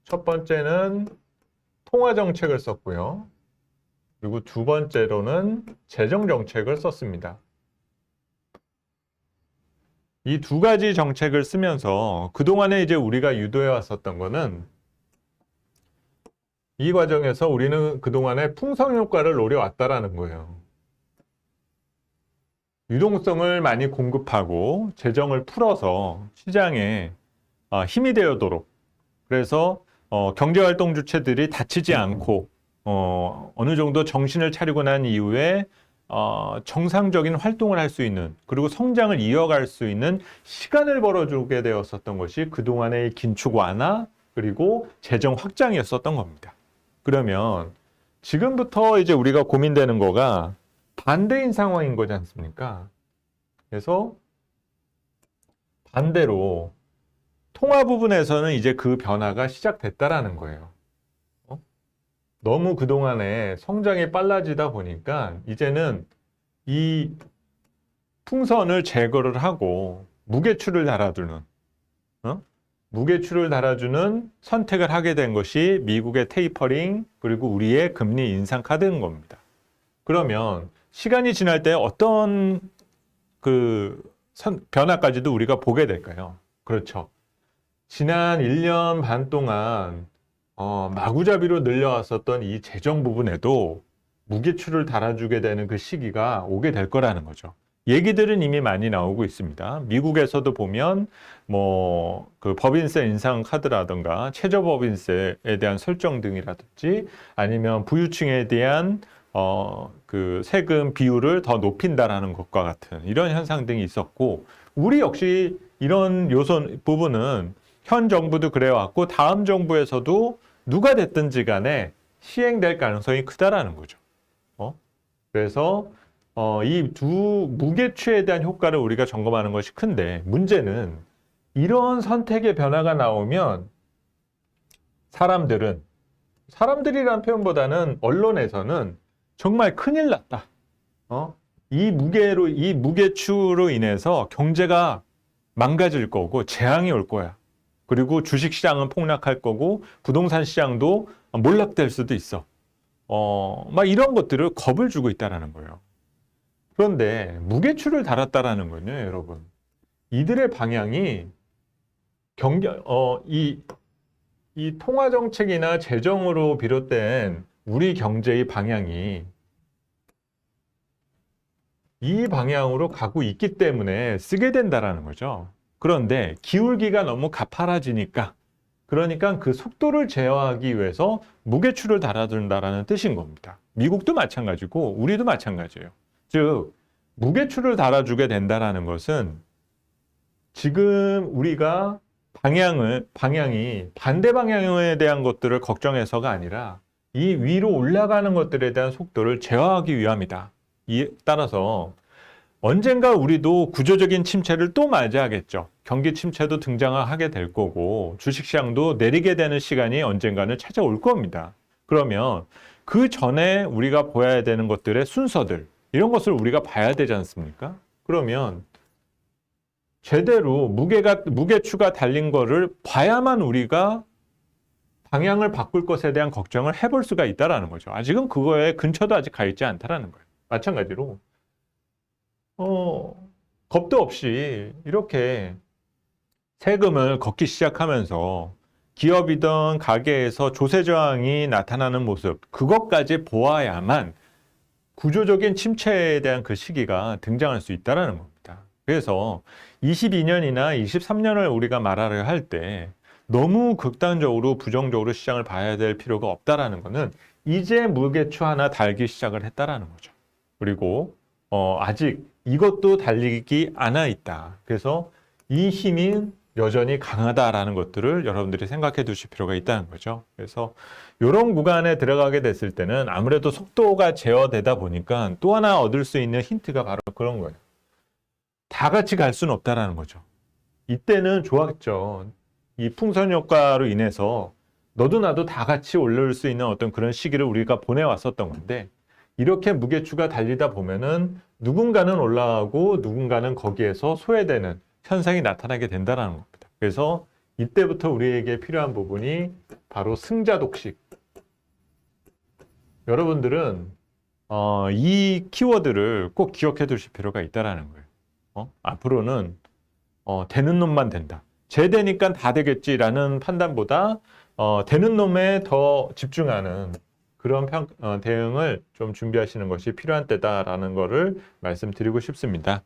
첫 번째는 통화 정책을 썼고요. 그리고 두 번째로는 재정 정책을 썼습니다. 이 두 가지 정책을 쓰면서 그동안에 이제 우리가 유도해 왔었던 거는 이 과정에서 우리는 그동안에 풍성 효과를 노려왔다라는 거예요. 유동성을 많이 공급하고 재정을 풀어서 시장에 힘이 되도록 그래서 경제활동 주체들이 다치지 않고 어느 정도 정신을 차리고 난 이후에 정상적인 활동을 할 수 있는 그리고 성장을 이어갈 수 있는 시간을 벌어주게 되었었던 것이 그동안의 긴축 완화 그리고 재정 확장이었었던 겁니다. 그러면 지금부터 이제 우리가 고민되는 거가 반대인 상황인 거지 않습니까? 그래서 반대로 통화 부분에서는 이제 그 변화가 시작됐다라는 거예요. 너무 그동안에 성장이 빨라지다 보니까 이제는 이 풍선을 제거를 하고 무게추를 달아주는 무게추를 달아주는 선택을 하게 된 것이 미국의 테이퍼링 그리고 우리의 금리 인상 카드인 겁니다. 그러면 시간이 지날 때 어떤 변화까지도 우리가 보게 될까요? 그렇죠. 지난 1년 반 동안 마구잡이로 늘려왔었던 이 재정 부분에도 무게추를 달아주게 되는 그 시기가 오게 될 거라는 거죠. 얘기들은 이미 많이 나오고 있습니다. 미국에서도 보면 그 법인세 인상 카드라든가 최저 법인세에 대한 설정 등이라든지 아니면 부유층에 대한 그 세금 비율을 더 높인다라는 것과 같은 이런 현상 등이 있었고 우리 역시 이런 부분은 현 정부도 그래왔고 다음 정부에서도 누가 됐든지 간에 시행될 가능성이 크다라는 거죠. 그래서 이 두 무게추에 대한 효과를 우리가 점검하는 것이 큰데 문제는 이런 선택의 변화가 나오면 사람들이란 표현보다는 언론에서는 정말 큰일 났다. 이 무게추로 인해서 경제가 망가질 거고 재앙이 올 거야. 그리고 주식시장은 폭락할 거고 부동산 시장도 몰락될 수도 있어. 막 이런 것들을 겁을 주고 있다라는 거예요. 그런데 무게추를 달았다라는 거는요, 여러분. 이들의 방향이 이 통화 정책이나 재정으로 비롯된 우리 경제의 방향이 이 방향으로 가고 있기 때문에 쓰게 된다라는 거죠. 그런데 기울기가 너무 가파라지니까 그러니까 그 속도를 제어하기 위해서 무게추를 달아준다라는 뜻인 겁니다. 미국도 마찬가지고 우리도 마찬가지예요. 즉 무게추를 달아주게 된다라는 것은 지금 우리가 방향이 반대 방향에 대한 것들을 걱정해서가 아니라 이 위로 올라가는 것들에 대한 속도를 제어하기 위함이다. 따라서 언젠가 우리도 구조적인 침체를 또 맞이하겠죠. 경기 침체도 등장하게 될 거고 주식시장도 내리게 되는 시간이 언젠가는 찾아올 겁니다. 그러면 그 전에 우리가 보아야 되는 것들의 순서들 이런 것을 우리가 봐야 되지 않습니까? 그러면 제대로 무게추가 달린 거를 봐야만 우리가 방향을 바꿀 것에 대한 걱정을 해볼 수가 있다라는 거죠. 아직은 그거에 근처도 아직 가 있지 않다라는 거예요. 마찬가지로 겁도 없이 이렇게 세금을 걷기 시작하면서 기업이든 가게에서 조세 저항이 나타나는 모습 그것까지 보아야만 구조적인 침체에 대한 그 시기가 등장할 수 있다는 겁니다. 그래서 22년이나 23년을 우리가 말하려 할 때 너무 극단적으로 부정적으로 시장을 봐야 될 필요가 없다라는 것은 이제 무게추 하나 달기 시작을 했다라는 거죠. 그리고 아직 이것도 달리기 않아 있다. 그래서 이 힘이 여전히 강하다라는 것들을 여러분들이 생각해 두실 필요가 있다는 거죠. 그래서 이런 구간에 들어가게 됐을 때는 아무래도 속도가 제어되다 보니까 또 하나 얻을 수 있는 힌트가 바로 그런 거예요. 다 같이 갈 수는 없다라는 거죠. 이때는 좋았죠. 이 풍선 효과로 인해서 너도 나도 다 같이 올라올 수 있는 어떤 그런 시기를 우리가 보내왔었던 건데 이렇게 무게추가 달리다 보면은 누군가는 올라가고 누군가는 거기에서 소외되는 현상이 나타나게 된다는 겁니다. 그래서 이때부터 우리에게 필요한 부분이 바로 승자 독식. 여러분들은 이 키워드를 꼭 기억해 두실 필요가 있다라는 거예요. 앞으로는 되는 놈만 된다. 쟤 되니까 다 되겠지라는 판단보다 되는 놈에 더 집중하는 그런 대응을 좀 준비하시는 것이 필요한 때다라는 거를 말씀드리고 싶습니다.